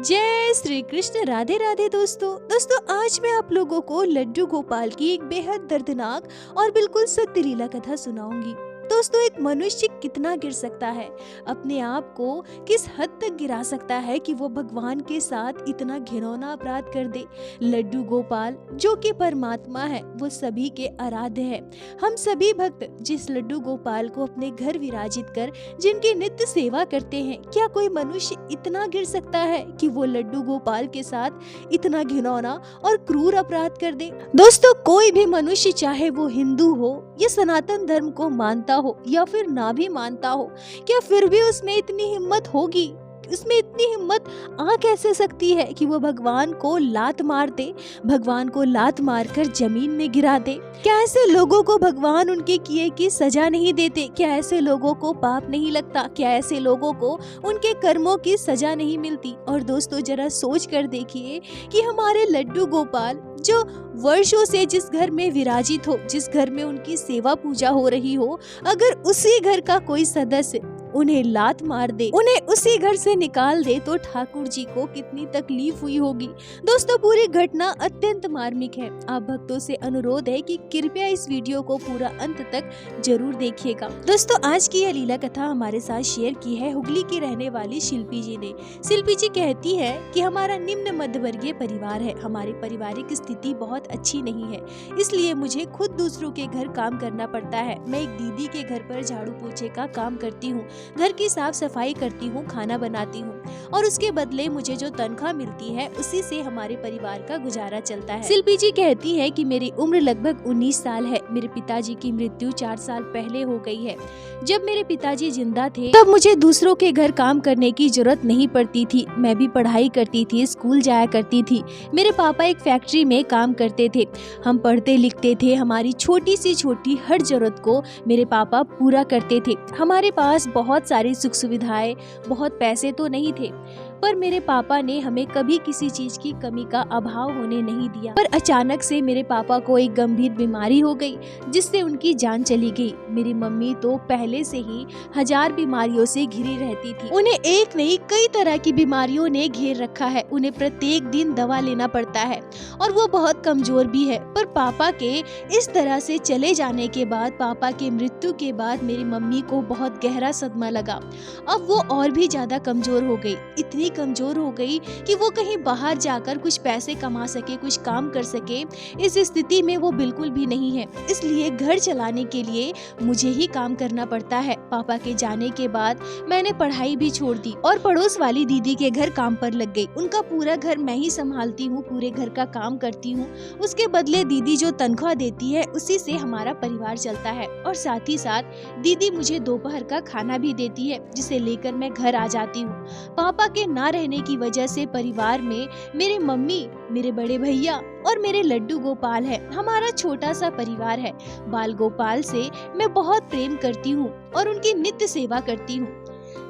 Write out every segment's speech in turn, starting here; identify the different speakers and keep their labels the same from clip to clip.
Speaker 1: जय श्री कृष्ण। राधे राधे दोस्तों आज मैं आप लोगों को लड्डू गोपाल की एक बेहद दर्दनाक और बिल्कुल सत्य लीला कथा सुनाऊंगी। दोस्तों, एक मनुष्य कितना गिर सकता है, अपने आप को किस हद तक गिरा सकता है कि वो भगवान के साथ इतना घिनौना अपराध कर दे। लड्डू गोपाल जो कि परमात्मा है, वो सभी के आराध्य है। हम सभी भक्त जिस लड्डू गोपाल को अपने घर विराजित कर जिनकी नित्य सेवा करते हैं, क्या कोई मनुष्य इतना गिर सकता है कि वो लड्डू गोपाल के साथ इतना घिनौना और क्रूर अपराध कर दे। दोस्तों, कोई भी मनुष्य, चाहे वो हिंदू हो या सनातन धर्म को मानता हो या फिर ना भी मानता हो, क्या फिर भी उसमें इतनी हिम्मत होगी, उसमें इतनी हिम्मत आ कैसे सकती है कि वो भगवान को लात मार दे, भगवान को लात मारकर जमीन में गिरा दे। क्या ऐसे लोगों को भगवान उनके किए की सजा नहीं देते? क्या ऐसे लोगों को पाप नहीं लगता? क्या ऐसे लोगों को उनके कर्मों की सजा नहीं मिलती? और दोस्तों, जरा सोच कर देखिए कि हमारे लड्डू गोपाल जो वर्षों से जिस घर में विराजित हो, जिस घर में उनकी सेवा पूजा हो रही हो, अगर उसी घर का कोई सदस्य उन्हें लात मार दे, उन्हें उसी घर से निकाल दे, तो ठाकुर जी को कितनी तकलीफ हुई होगी। दोस्तों, पूरी घटना अत्यंत मार्मिक है। आप भक्तों से अनुरोध है कि कृपया इस वीडियो को पूरा अंत तक जरूर देखिएगा। दोस्तों, आज की यह लीला कथा हमारे साथ शेयर की है हुगली की रहने वाली शिल्पी जी ने। शिल्पी जी कहती है कि हमारा निम्न मध्य वर्गीय परिवार है, हमारी पारिवारिक स्थिति बहुत अच्छी नहीं है, इसलिए मुझे खुद दूसरों के घर काम करना पड़ता है। मैं एक दीदी के घर पर झाड़ू पोछे का काम करती हूँ, घर की साफ सफाई करती हूँ, खाना बनाती हूँ और उसके बदले मुझे जो तनख्वाह मिलती है उसी से हमारे परिवार का गुजारा चलता है। शिल्पी जी कहती है कि मेरी उम्र लगभग 19 साल है। मेरे पिताजी की मृत्यु 4 साल पहले हो गई है। जब मेरे पिताजी जिंदा थे तब मुझे दूसरों के घर काम करने की जरूरत नहीं पड़ती थी। मैं भी पढ़ाई करती थी, स्कूल जाया करती थी। मेरे पापा एक फैक्ट्री में काम करते थे। हम पढ़ते लिखते थे, हमारी छोटी सी छोटी हर जरूरत को मेरे पापा पूरा करते थे। हमारे पास बहुत सारी सुख सुविधाएं, बहुत पैसे तो नहीं थे, पर मेरे पापा ने हमें कभी किसी चीज की कमी का अभाव होने नहीं दिया। पर अचानक से मेरे पापा को एक गंभीर बीमारी हो गई, जिससे उनकी जान चली गई। मेरी मम्मी तो पहले से ही 1000 बीमारियों से घिरी रहती थी। उन्हें एक नहीं कई तरह की बीमारियों ने घेर रखा है। उन्हें प्रत्येक दिन दवा लेना पड़ता है और वो बहुत कमजोर भी है। पर पापा के इस तरह से चले जाने के बाद, पापा के मृत्यु के बाद मेरी मम्मी को बहुत गहरा सदमा लगा। अब वो और भी ज्यादा कमजोर हो गई, इतनी कमजोर हो गई कि वो कहीं बाहर जाकर कुछ पैसे कमा सके, कुछ काम कर सके, इस स्थिति में वो बिल्कुल भी नहीं है। इसलिए घर चलाने के लिए मुझे ही काम करना पड़ता है। पापा के जाने के बाद मैंने पढ़ाई भी छोड़ दी और पड़ोस वाली दीदी के घर काम पर लग गई। उनका पूरा घर मैं ही संभालती हूँ, पूरे घर का काम करती हूँ। उसके बदले दीदी जो तनख्वाह देती है उसी से हमारा परिवार चलता है और साथ ही साथ दीदी मुझे दोपहर का खाना भी देती है, जिसे लेकर मैं घर आ जाती हूँ। पापा के ना रहने की वजह से परिवार में मेरे मम्मी, मेरे बड़े भैया और मेरे लड्डू गोपाल है। हमारा छोटा सा परिवार है। बाल गोपाल से मैं बहुत प्रेम करती हूँ और उनकी नित्य सेवा करती हूँ।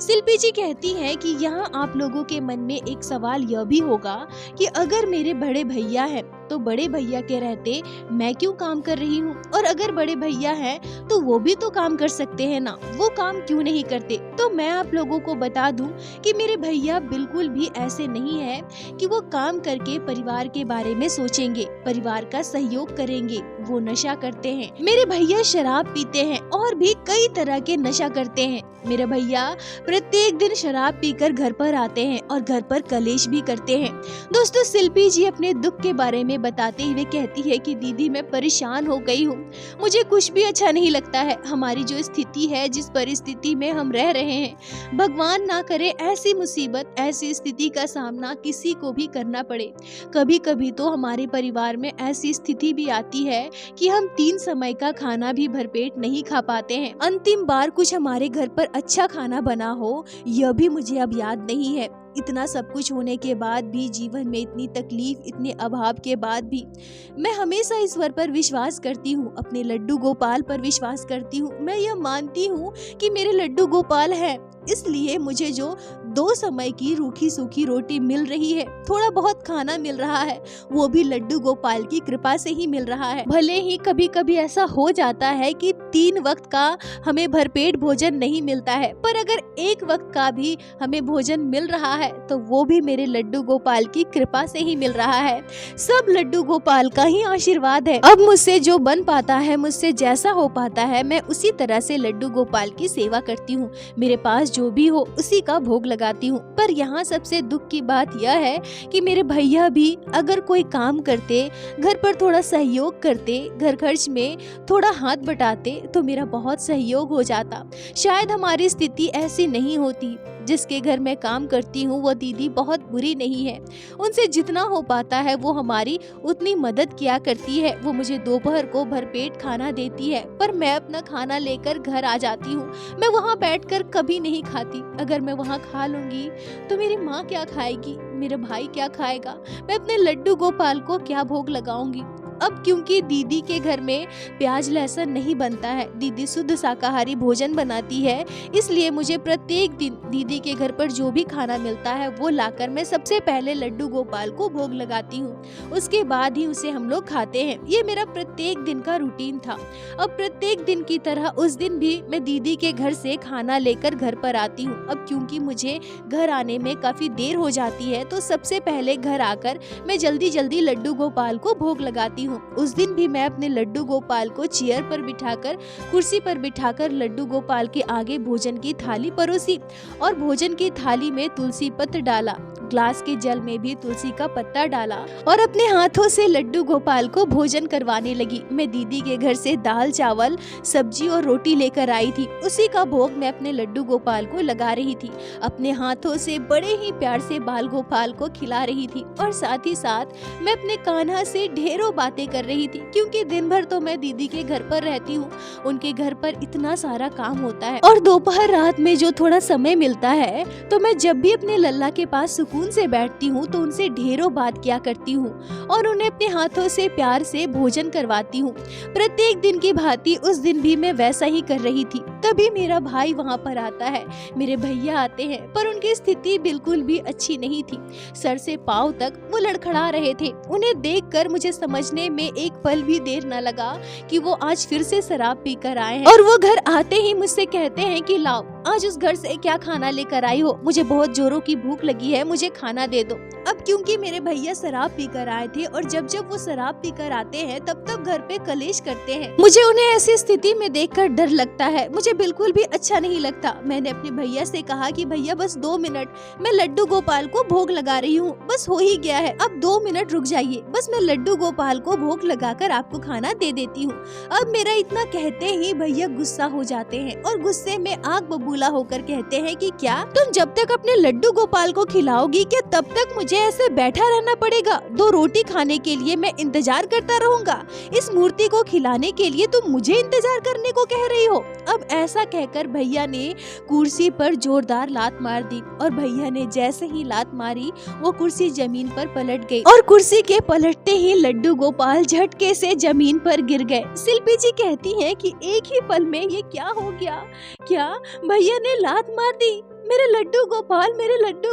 Speaker 1: शिल्पी जी कहती है कि यहाँ आप लोगों के मन में एक सवाल यह भी होगा कि अगर मेरे बड़े भैया हैं तो बड़े भैया के रहते मैं क्यों काम कर रही हूँ, और अगर बड़े भैया हैं तो वो भी तो काम कर सकते हैं ना, वो काम क्यों नहीं करते? तो मैं आप लोगों को बता दूं कि मेरे भैया बिल्कुल भी ऐसे नहीं है कि वो काम करके परिवार के बारे में सोचेंगे, परिवार का सहयोग करेंगे। वो नशा करते हैं। मेरे भैया शराब पीते हैं और भी कई तरह के नशा करते हैं। मेरे भैया प्रत्येक दिन शराब पीकर घर पर आते हैं और घर पर कलेश भी करते हैं। दोस्तों, शिल्पी जी अपने दुख के बारे में बताते हुए कहती है कि दीदी मैं परेशान हो गई हूँ, मुझे कुछ भी अच्छा नहीं लगता है। हमारी जो स्थिति है, जिस परिस्थिति में हम रह रहे हैं, भगवान ना करे ऐसी मुसीबत, ऐसी स्थिति का सामना किसी को भी करना पड़े। कभी कभी तो हमारे परिवार में ऐसी स्थिति भी आती है कि हम 3 समय का खाना भी भरपेट नहीं खा पाते हैं। अंतिम बार कुछ हमारे घर पर अच्छा खाना बना हो, यह भी मुझे अब याद नहीं है। इतना सब कुछ होने के बाद भी, जीवन में इतनी तकलीफ, इतने अभाव के बाद भी मैं हमेशा ईश्वर पर विश्वास करती हूँ, अपने लड्डू गोपाल पर विश्वास करती हूँ। मैं यह मानती हूँ कि मेरे लड्डू गोपाल हैं इसलिए मुझे जो 2 समय की रूखी सूखी रोटी मिल रही है, थोड़ा बहुत खाना मिल रहा है, वो भी लड्डू गोपाल की कृपा से ही मिल रहा है। भले ही कभी कभी ऐसा हो जाता है कि 3 वक्त का हमें भरपेट भोजन नहीं मिलता है, पर अगर 1 वक्त का भी हमें भोजन मिल रहा है तो वो भी मेरे लड्डू गोपाल की कृपा से ही मिल रहा है। सब लड्डू गोपाल का ही आशीर्वाद है। अब मुझसे जो बन पाता है, मुझसे जैसा हो पाता है, मैं उसी तरह से लड्डू गोपाल की सेवा करती हूँ। मेरे पास जो भी हो उसी का भोग लगाती हूँ। पर यहाँ सबसे दुख की बात यह है कि मेरे भैया भी अगर कोई काम करते, घर पर थोड़ा सहयोग करते, घर खर्च में थोड़ा हाथ बटाते तो मेरा बहुत सहयोग हो जाता। शायद हमारी स्थिति ऐसी नहीं होती। जिसके घर मैं काम करती हूँ वो दीदी बहुत बुरी नहीं है, उनसे जितना हो पाता है वो हमारी उतनी मदद किया करती है। वो मुझे दोपहर को भरपेट खाना देती है, पर मैं अपना खाना लेकर घर आ जाती हूँ। मैं वहाँ बैठकर कभी नहीं खाती। अगर मैं वहाँ खा लूंगी तो मेरी माँ क्या खाएगी, मेरा भाई क्या खाएगा, मैं अपने लड्डू गोपाल को क्या भोग लगाऊंगी। अब क्योंकि दीदी के घर में प्याज लहसुन नहीं बनता है, दीदी शुद्ध शाकाहारी भोजन बनाती है, इसलिए मुझे प्रत्येक दिन दीदी के घर पर जो भी खाना मिलता है वो लाकर मैं सबसे पहले लड्डू गोपाल को भोग लगाती हूँ। उसके बाद ही उसे हम लोग खाते हैं। ये मेरा प्रत्येक दिन का रूटीन था। अब प्रत्येक दिन की तरह उस दिन भी मैं दीदी के घर से खाना लेकर घर पर आती हूँ। अब क्योंकि मुझे घर आने में काफी देर हो जाती है तो सबसे पहले घर आकर मैं जल्दी जल्दी लड्डू गोपाल को भोग लगाती हूँ। उस दिन भी मैं अपने लड्डू गोपाल को चेयर पर बिठाकर, कुर्सी पर बिठाकर लड्डू गोपाल के आगे भोजन की थाली परोसी और भोजन की थाली में तुलसी पत्र डाला, ग्लास के जल में भी तुलसी का पत्ता डाला और अपने हाथों से लड्डू गोपाल को भोजन करवाने लगी। मैं दीदी के घर से दाल चावल सब्जी और रोटी लेकर आई थी, उसी का भोग मैं अपने लड्डू गोपाल को लगा रही थी। अपने हाथों से बड़े ही प्यार से बाल गोपाल को खिला रही थी और साथ ही साथ मैं अपने कान्हा से ढेरों बातें कर रही थी, क्योंकि दिन भर तो मैं दीदी के घर पर रहती हूँ। उनके घर पर इतना सारा काम होता है और दोपहर रात में जो थोड़ा समय मिलता है तो मैं जब भी अपने लल्ला के पास सुकून से बैठती हूँ तो उनसे ढेरों बात किया करती हूँ और उन्हें अपने हाथों से प्यार से भोजन करवाती हूँ। प्रत्येक दिन की भांति उस दिन भी मैं वैसा ही कर रही थी। तभी मेरा भाई वहाँ पर आता है, मेरे भैया आते हैं, पर उनकी स्थिति बिल्कुल भी अच्छी नहीं थी। सर से पाँव तक वो लड़खड़ा रहे थे। उन्हें देखकर मुझे समझने में एक पल भी देर न लगा कि वो आज फिर से शराब पीकर आए हैं और वो घर आते ही मुझसे कहते हैं कि लाओ आज उस घर से क्या खाना लेकर आई हो, मुझे बहुत जोरों की भूख लगी है, मुझे खाना दे दो। अब क्योंकि मेरे भैया शराब पीकर आए थे और जब जब वो शराब पीकर आते हैं तब तब घर पे कलेश करते हैं। मुझे उन्हें ऐसी स्थिति में देखकर डर लगता है, मुझे बिल्कुल भी अच्छा नहीं लगता। मैंने अपने भैया से कहा कि भैया बस 2 मिनट, मैं लड्डू गोपाल को भोग लगा रही हूँ, बस हो ही गया है, अब 2 मिनट रुक जाइए, बस मैं लड्डू गोपाल को भोग लगाकर आपको खाना दे देती हूँ। अब मेरा इतना कहते ही भैया गुस्सा हो जाते हैं और गुस्से में आग बबूला होकर कहते हैं कि क्या तुम जब तक अपने लड्डू गोपाल को खिलाओगी क्या तब तक मुझे ऐसे बैठा रहना पड़ेगा? 2 रोटी खाने के लिए मैं इंतजार करता रहूंगा, इस मूर्ति को खिलाने के लिए तुम मुझे इंतजार करने को कह रही हो? अब ऐसा कहकर भैया ने कुर्सी पर जोरदार लात मार दी और भैया ने जैसे ही लात मारी वो कुर्सी जमीन पर पलट गई और कुर्सी के पलटते ही लड्डू गोपाल झटके से जमीन पर गिर गए। शिल्पी जी कहती हैं कि एक ही पल में ये क्या हो गया, क्या भैया ने लात मार दी? मेरे लड्डू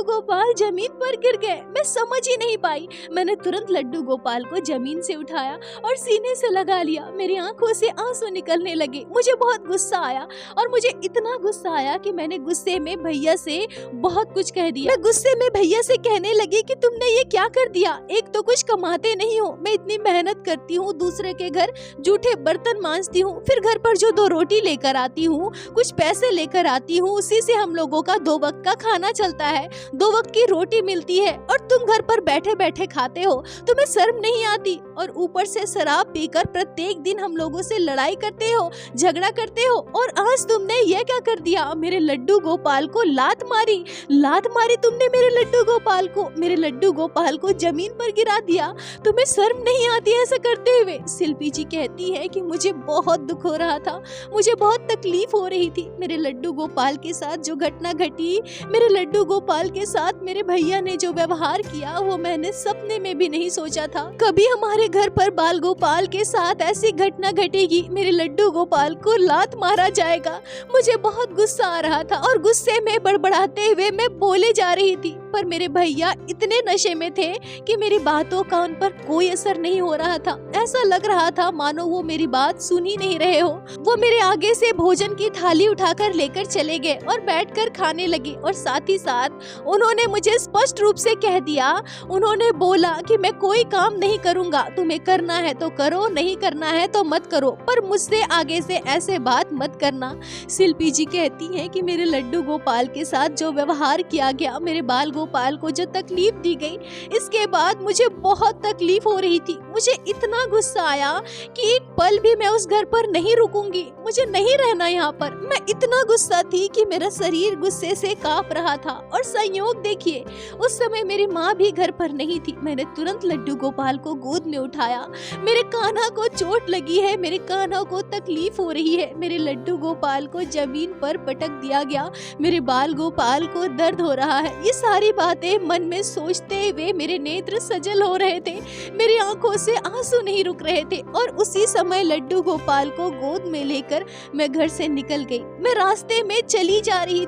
Speaker 1: गोपाल जमीन पर गिर गए। मैं समझ ही नहीं पाई। मैंने तुरंत लड्डू गोपाल को जमीन से उठाया और सीने से लगा लिया। मेरी आंखों से आंसू निकलने लगे। मुझे बहुत गुस्सा आया और मुझे इतना गुस्सा आया कि मैंने गुस्से में भैया से बहुत कुछ कह दिया। मैं गुस्से में भैया से कहने लगी कि तुमने ये क्या कर दिया? एक तो कुछ कमाते नहीं हो, मैं इतनी मेहनत करती हूँ, दूसरे के घर जूठे बर्तन मांजती हूँ, फिर घर पर जो 2 रोटी लेकर आती हूँ, कुछ पैसे लेकर आती हूँ, उसी से हम लोगों का 2 वक्त का खाना चलता है, 2 वक्त की रोटी मिलती है और तुम घर पर बैठे बैठे खाते हो। तुम्हें शर्म नहीं आती? और ऊपर से शराब पीकर प्रत्येक दिन हम लोगों से लड़ाई करते हो, झगड़ा करते हो और आज तुमने ये क्या कर दिया? मेरे लड्डू गोपाल को लात मारी तुमने मेरे लड्डू गोपाल को जमीन पर गिरा दिया। तुम्हें शर्म नहीं आती ऐसा करते हुए? शिल्पी जी कहती है कि मुझे बहुत दुख हो रहा था, मुझे बहुत तकलीफ हो रही थी। मेरे लड्डू गोपाल के साथ जो घटना घटी कहती, मेरे लड्डू गोपाल के साथ मेरे भैया ने जो व्यवहार किया वो मैंने सपने में भी नहीं सोचा था। कभी हमारे घर पर बाल गोपाल के साथ ऐसी घटना घटेगी, मेरे लड्डू गोपाल को लात मारा जाएगा। मुझे बहुत गुस्सा आ रहा था और गुस्से में बड़बड़ाते हुए मैं बोले जा रही थी, पर मेरे भैया इतने नशे में थे कि मेरी बातों का उन पर कोई असर नहीं हो रहा था। ऐसा लग रहा था मानो वो मेरी बात सुन ही नहीं रहे हो। वो मेरे आगे से भोजन की थाली उठाकर लेकर चले गए और बैठकर खाने लगे और साथ ही साथ उन्होंने मुझे स्पष्ट रूप से कह दिया, उन्होंने बोला कि मैं कोई काम नहीं करूंगा, तुम्हें करना है तो करो, नहीं करना है तो मत करो, पर मुझसे आगे से ऐसे बात मत करना। शिल्पी जी कहती हैं कि मेरे लड्डू गोपाल के साथ जो व्यवहार किया गया, मेरे बाल गोपाल को जो तकलीफ दी गई, इसके बाद मुझे बहुत तकलीफ हो रही थी। मुझे इतना गुस्सा आया कि एक पल भी मैं उस घर पर नहीं रुकूंगी, मुझे नहीं रहना यहाँ पर। मैं इतना गुस्सा थी कि मेरा शरीर गुस्से से कांप रहा था। और संयोग देखिए, उस समय मेरी माँ भी घर पर नहीं थी। मैंने तुरंत लड्डू गोपाल को गोद में उठाया। मेरे कान्हा को चोट लगी है, मेरे कान्हा को तकलीफ हो रही है। मेरे लड्डू गोपाल को जमीन पर पटक दिया गया, मेरे बाल गोपाल को दर्द हो रहा है। ये सारी बातें मन में सोचते हुए मेरे नेत्र सजल हो रहे थे, मेरी आंखों से आंसू नहीं रुक रहे थे। और उसी समय लड्डू गोपाल को गोद में लेकर मैं घर से निकल गई। मैं रास्ते में चली जा रही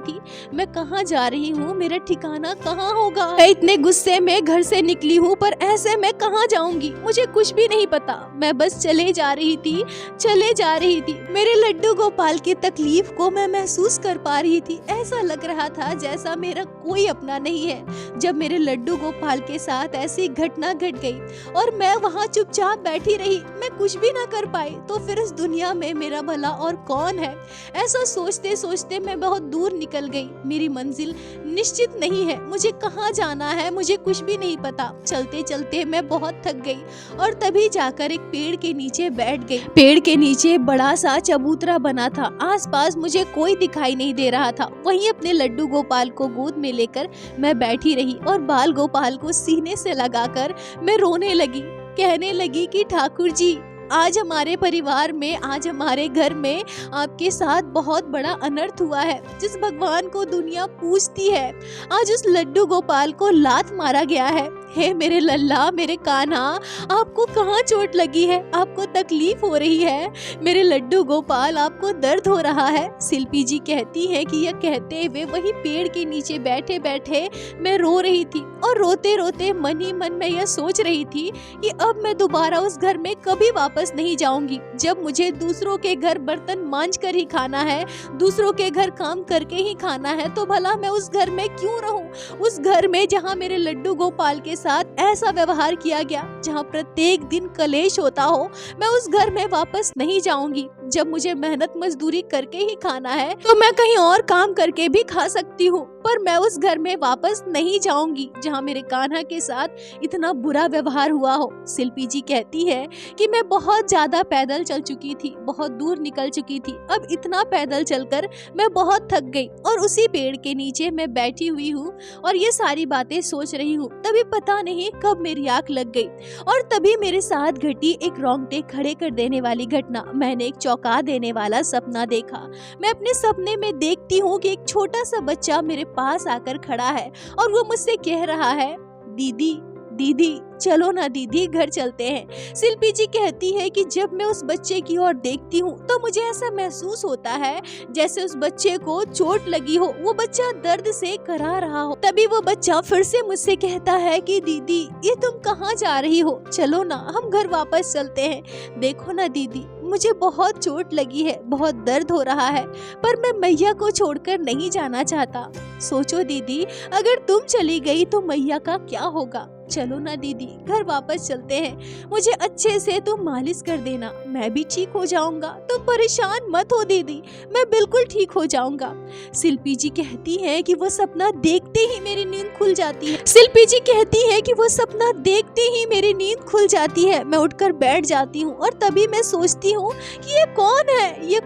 Speaker 1: थी। मैं कहाँ जा रही हूँ, मेरा ठिकाना कहाँ होगा। मैं इतने गुस्से में घर से निकली हूँ, पर ऐसे मैं कहाँ जाऊंगी, मुझे कुछ भी नहीं पता। मैं बस चले जा रही थी। मेरे लड्डू गोपाल की तकलीफ को मैं महसूस कर पा रही थी। ऐसा लग रहा था जैसा मेरा कोई अपना नहीं है। जब मेरे लड्डू गोपाल के साथ ऐसी घटना घट गई और मैं वहाँ चुपचाप बैठी रही, मैं कुछ भी ना कर पाई, तो फिर इस दुनिया में मेरा भला और कौन है। ऐसा सोचते सोचते मैं बहुत दूर निकल गई। मेरी मंजिल निश्चित नहीं है, मुझे कहाँ जाना है मुझे कुछ भी नहीं पता। चलते चलते मैं बहुत थक गई और तभी जाकर एक पेड़ के नीचे बैठ गई। पेड़ के नीचे बड़ा सा चबूतरा बना था, आसपास मुझे कोई दिखाई नहीं दे रहा था। वहीं अपने लड्डू गोपाल को गोद में लेकर मैं बैठी रही और बाल गोपाल को सीने से लगाकर मैं रोने लगी, कहने लगी कि ठाकुर जी, आज हमारे परिवार में, आज हमारे घर में आपके साथ बहुत बड़ा अनर्थ हुआ है। जिस भगवान को दुनिया पूजती है, आज उस लड्डू गोपाल को लात मारा गया है। हे मेरे लल्ला, मेरे कान्हा, आपको कहाँ चोट लगी है, आपको तकलीफ हो रही है, मेरे लड्डू गोपाल आपको दर्द हो रहा है। शिल्पी जी कहती है कि यह कहते हुए वही पेड़ के नीचे बैठे बैठे मैं रो रही थी और रोते रोते मन ही मन में यह सोच रही थी कि अब मैं दोबारा उस घर में कभी वापस नहीं जाऊंगी। जब मुझे दूसरों के घर बर्तन मांज कर ही खाना है, दूसरों के घर काम करके ही खाना है, तो भला मैं उस घर में क्यों रहूं। उस घर में जहाँ मेरे लड्डू गोपाल के साथ ऐसा व्यवहार किया गया, जहाँ प्रत्येक दिन कलेश होता हो, मैं उस घर में वापस नहीं जाऊंगी। जब मुझे मेहनत मजदूरी करके ही खाना है तो मैं कहीं और काम करके भी खा सकती हूँ, पर मैं उस घर में वापस नहीं जाऊंगी जहाँ मेरे कान्हा के साथ इतना बुरा व्यवहार हुआ हो। शिल्पी जी कहती है कि मैं बहुत ज्यादा पैदल चल चुकी थी, बहुत दूर निकल चुकी थी। अब इतना पैदल चलकर मैं बहुत थक गई और उसी पेड़ के नीचे मैं बैठी हुई हूँ और ये सारी बातें सोच रही हूँ। तभी पता नहीं कब मेरी आंख लग गई और तभी मेरे साथ घटी एक रोंगटे खड़े कर देने वाली घटना। मैंने एक चौंका देने वाला सपना देखा। मैं अपने सपने में देखती हूँ कि एक छोटा सा बच्चा मेरे पास आकर खड़ा है और वो मुझसे कह रहा है, दीदी दीदी चलो ना दीदी, घर चलते हैं। शिल्पी जी कहती है कि जब मैं उस बच्चे की ओर देखती हूँ तो मुझे ऐसा महसूस होता है जैसे उस बच्चे को चोट लगी हो, वो बच्चा दर्द से करा रहा हो। तभी वो बच्चा फिर से मुझसे कहता है कि दीदी ये तुम कहाँ जा रही हो, चलो ना हम घर वापस चलते हैं। देखो ना दीदी, मुझे बहुत चोट लगी है, बहुत दर्द हो रहा है, पर मैं मैया को छोड़कर नहीं जाना चाहता। सोचो दीदी, अगर तुम चली गई तो मैया का क्या होगा। चलो ना दीदी, घर वापस चलते हैं। मुझे अच्छे से तुम मालिश कर देना, मैं भी ठीक हो जाऊंगा। तुम परेशान मत हो दीदी, मैं बिल्कुल ठीक हो जाऊंगा। शिल्पी जी कहती है कि वो सपना देखते ही मेरी नींद खुल जाती है। शिल्पी जी कहती है कि वो सपना देखते ही मेरी नींद खुल जाती है। मैं उठकर बैठ जाती हूँ और तभी मैं सोचती हूँ कि ये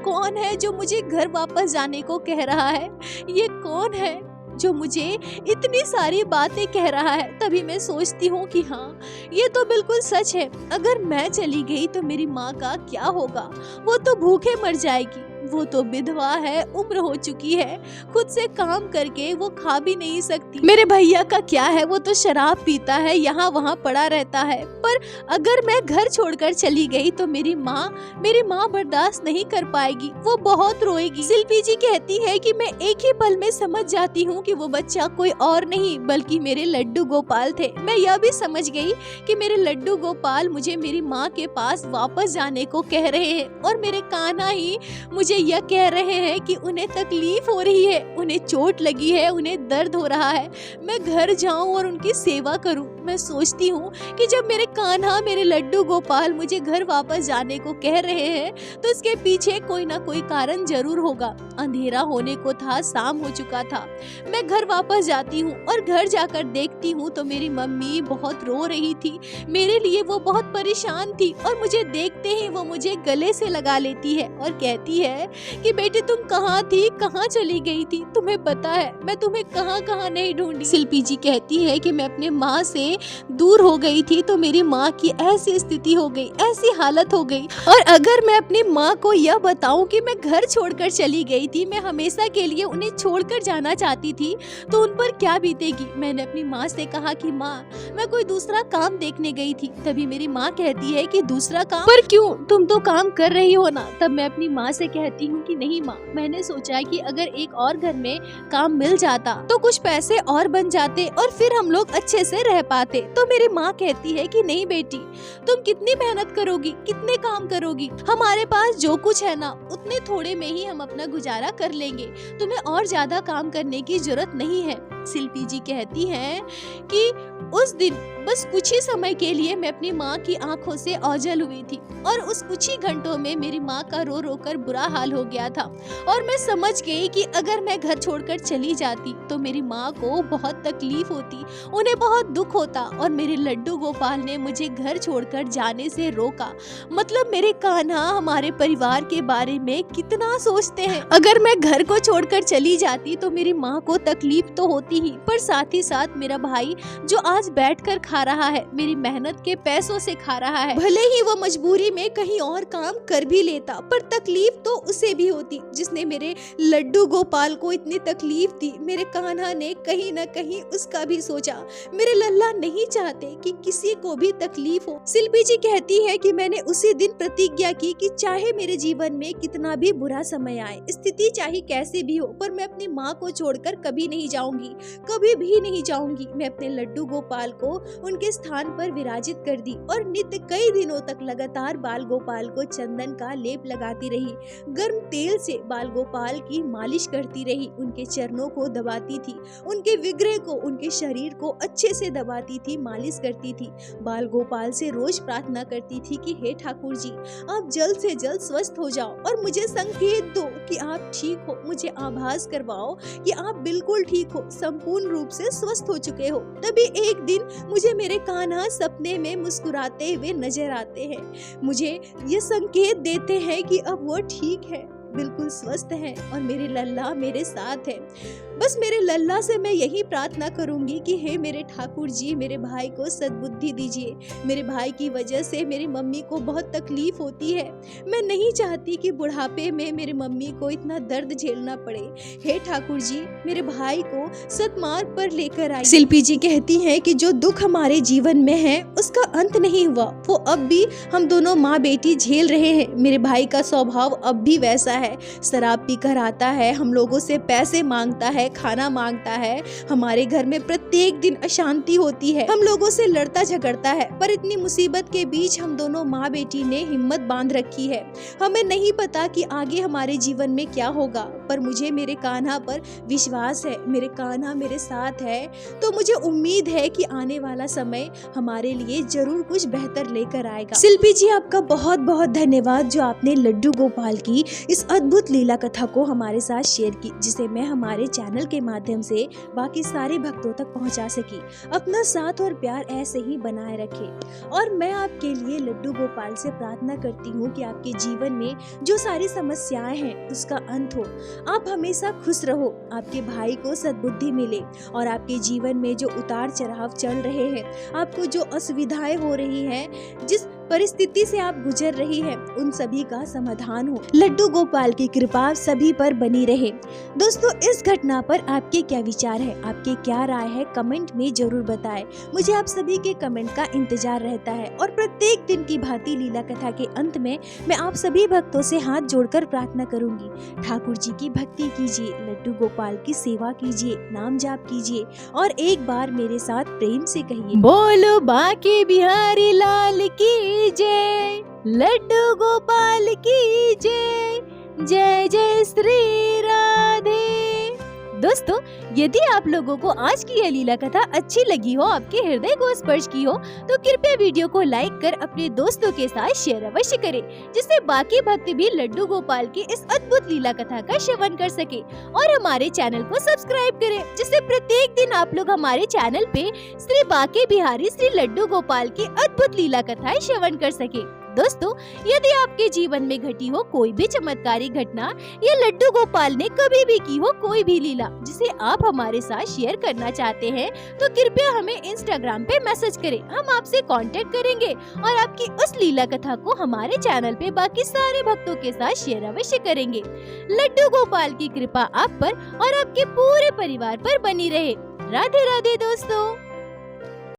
Speaker 1: कौन है जो मुझे घर वापस जाने को कह रहा है। ये कौन है जो मुझे इतनी सारी बातें कह रहा है। तभी मैं सोचती हूँ कि हाँ, ये तो बिल्कुल सच है। अगर मैं चली गई तो मेरी माँ का क्या होगा, वो तो भूखे मर जाएगी। वो तो विधवा है, उम्र हो चुकी है, खुद से काम करके वो खा भी नहीं सकती। मेरे भैया का क्या है, वो तो शराब पीता है, यहाँ वहाँ पड़ा रहता है। पर अगर मैं घर छोड़कर चली गई तो मेरी माँ बर्दाश्त नहीं कर पाएगी, वो बहुत रोएगी। शिल्पी जी कहती है कि मैं एक ही पल में समझ जाती हूँ कि वो बच्चा कोई और नहीं बल्कि मेरे लड्डू गोपाल थे। मैं यह भी समझ गई कि मेरे लड्डू गोपाल मुझे मेरी माँ के पास वापस जाने को कह रहे हैं और मेरे कान्हा ही मुझे यह कह रहे हैं कि उन्हें तकलीफ हो रही है, उन्हें चोट लगी है, उन्हें दर्द हो रहा है, मैं घर जाऊं और उनकी सेवा करूं। मैं सोचती हूँ कि जब मेरे कान्हा, मेरे लड्डू गोपाल मुझे घर वापस जाने को कह रहे हैं तो इसके पीछे कोई ना कोई कारण जरूर होगा। अंधेरा होने को था, शाम हो चुका था। मैं घर वापस जाती हूँ और घर जाकर देखती हूँ तो मेरी मम्मी बहुत रो रही थी। मेरे लिए वो बहुत परेशान थी और मुझे देखते ही वो मुझे गले से लगा लेती है और कहती है कि बेटी तुम कहाँ थी, कहाँ चली गई थी, तुम्हें पता है मैं तुम्हें कहाँ कहाँ नहीं ढूंढी। शिल्पी जी कहती है कि मैं अपने माँ से दूर हो गई थी तो मेरी माँ की ऐसी स्थिति हो गई, ऐसी हालत हो गई। और अगर मैं अपनी माँ को यह बताऊं कि मैं घर छोड़कर चली गई थी, मैं हमेशा के लिए उन्हें छोड़कर जाना चाहती थी, तो उन पर क्या बीतेगी। मैंने अपनी माँ से कहा कि माँ मैं कोई दूसरा काम देखने गई थी। तभी मेरी माँ कहती है कि दूसरा काम, पर क्यों, तुम तो काम कर रही हो ना। तब मैं अपनी माँ से कहती हूँ कि नहीं माँ, मैंने सोचा कि अगर एक और घर में काम मिल जाता तो कुछ पैसे और बन जाते और फिर हम लोग अच्छे से रह पाते। तो मेरी माँ कहती है कि नहीं बेटी, तुम कितनी मेहनत करोगी, कितने काम करोगी, हमारे पास जो कुछ है ना उतने थोड़े में ही हम अपना गुजारा कर लेंगे, तुम्हें और ज्यादा काम करने की जरूरत नहीं है। शिल्पी जी कहती हैं कि उस दिन बस कुछ ही समय के लिए मैं अपनी माँ की आंखों से ओझल हुई थी और उस कुछ ही घंटों में मेरी माँ का रो रो कर बुरा हाल हो गया था और मैं समझ गई कि अगर मैं घर छोड़कर चली जाती तो मेरी माँ को बहुत तकलीफ होती, उन्हें बहुत दुख होता और मेरे लड्डू गोपाल ने मुझे घर छोड़कर जाने से रोका। मतलब मेरे कान्हा हमारे परिवार के बारे में कितना सोचते हैं। अगर मैं घर को छोड़कर चली जाती तो मेरी माँ को तकलीफ तो होती ही, पर साथ ही साथ मेरा भाई जो आज बैठकर खा रहा है, मेरी मेहनत के पैसों से खा रहा है, भले ही वो मजबूरी में कहीं और काम कर भी लेता पर तकलीफ तो उसे भी होती जिसने मेरे लड्डू गोपाल को इतनी तकलीफ दी। मेरे कान्हा ने कहीं न कहीं उसका भी सोचा। मेरे लल्ला नहीं चाहते कि किसी को भी तकलीफ हो। शिल्पी जी कहती है कि मैंने उसी दिन प्रतिज्ञा की कि चाहे मेरे जीवन में कितना भी बुरा समय आए, स्थिति चाहे कैसे भी हो, पर मैं अपनी माँ को छोड़कर कभी नहीं जाऊंगी, कभी भी नहीं जाऊंगी। मैं अपने लड्डू गोपाल को उनके स्थान पर विराजित कर दी और नित्य कई दिनों तक लगातार बाल गोपाल को चंदन का लेप लगाती रही, गर्म तेल से बाल गोपाल की मालिश करती रही, उनके चरणों को दबाती थी, उनके विग्रह को, उनके शरीर को अच्छे से दबाती थी, मालिश करती थी। बाल गोपाल से रोज प्रार्थना करती थी कि हे ठाकुर जी, आप जल्द से जल्द स्वस्थ हो जाओ और मुझे संकेत दो कि आप ठीक हो, मुझे आभास करवाओ कि आप बिल्कुल ठीक हो, संपूर्ण रूप से स्वस्थ हो चुके हो। तभी एक दिन मुझे मेरे कान्हा सपने में मुस्कुराते हुए नजर आते हैं, मुझे ये संकेत देते हैं कि अब वो ठीक है, बिल्कुल स्वस्थ है और मेरे लल्ला मेरे साथ है। बस मेरे लल्ला से मैं यही प्रार्थना करूंगी कि हे मेरे ठाकुर जी, मेरे भाई को सद्बुद्धि दीजिए। मेरे भाई की वजह से मेरी मम्मी को बहुत तकलीफ होती है। मैं नहीं चाहती कि बुढ़ापे में मेरी मम्मी को इतना दर्द झेलना पड़े। हे ठाकुर जी, मेरे भाई को सतमार्ग पर लेकर आइए। शिल्पी जी कहती हैं कि जो दुख हमारे जीवन में है उसका अंत नहीं हुआ, वो अब भी हम दोनों माँ बेटी झेल रहे हैं। मेरे भाई का स्वभाव अब भी वैसा है, शराब पीकर आता है, हम लोगों से पैसे मांगता है, खाना मांगता है, हमारे घर में प्रत्येक दिन अशांति होती है, हम लोगों से लड़ता झगड़ता है। पर इतनी मुसीबत के बीच हम दोनों माँ बेटी ने हिम्मत बांध रखी है। हमें नहीं पता कि आगे हमारे जीवन में क्या होगा, पर मुझे मेरे कान्हा पर विश्वास है, मेरे कान्हा मेरे साथ है, तो मुझे उम्मीद है कि आने वाला समय हमारे लिए जरूर कुछ बेहतर लेकर आएगा। शिल्पी जी, आपका बहुत बहुत धन्यवाद जो आपने लड्डू गोपाल की इस अद्भुत लीला कथा को हमारे साथ शेयर की, जिसे मैं हमारे चैनल के माध्यम से बाकी सारे भक्तों तक पहुंचा सकी। अपना साथ और प्यार ऐसे ही बनाए रखें और मैं आपके लिए लड्डू गोपाल से प्रार्थना करती हूँ कि आपके जीवन में जो सारी समस्याएं हैं उसका अंत हो, आप हमेशा खुश रहो, आपके भाई को सद्बुद्धि मिले और आपके जीवन में जो उतार चढ़ाव चल रहे हैं, आपको जो असुविधाएं हो रही हैं, जिस परिस्थिति से आप गुजर रही है उन सभी का समाधान हो। लड्डू गोपाल की कृपा सभी पर बनी रहे। दोस्तों, इस घटना पर आपके क्या विचार है, आपके क्या राय है, कमेंट में जरूर बताएं। मुझे आप सभी के कमेंट का इंतजार रहता है। और प्रत्येक दिन की भांति लीला कथा के अंत में मैं आप सभी भक्तों से हाथ जोड़कर प्रार्थना करूंगी, ठाकुर जी की भक्ति कीजिए, लड्डू गोपाल की सेवा कीजिए, नाम जाप कीजिए और एक बार मेरे साथ प्रेम से कहिए, बोलो बांके बिहारी लाल की जय, लड्डू गोपाल की जय, जय जय श्री राधे। दोस्तों, यदि आप लोगों को आज की यह लीला कथा अच्छी लगी हो, आपके हृदय को स्पर्श की हो, तो कृपया वीडियो को लाइक कर अपने दोस्तों के साथ शेयर अवश्य करें, जिससे बाकी भक्त भी लड्डू गोपाल की इस अद्भुत लीला कथा का श्रवण कर सके। और हमारे चैनल को सब्सक्राइब करें, जिससे प्रत्येक दिन आप लोग हमारे चैनल पे श्री बांके बिहारी श्री लड्डू गोपाल की अद्भुत लीला कथाएं श्रवण कर सके। दोस्तों, यदि आपके जीवन में घटी हो कोई भी चमत्कारी घटना या लड्डू गोपाल ने कभी भी की हो कोई भी लीला जिसे आप हमारे साथ शेयर करना चाहते हैं, तो कृपया हमें इंस्टाग्राम पे मैसेज करें। हम आपसे कांटेक्ट करेंगे और आपकी उस लीला कथा को हमारे चैनल पे बाकी सारे भक्तों के साथ शेयर अवश्य करेंगे। लड्डू गोपाल की कृपा आप पर और आपके पूरे परिवार पर बनी रहे। राधे राधे दोस्तों।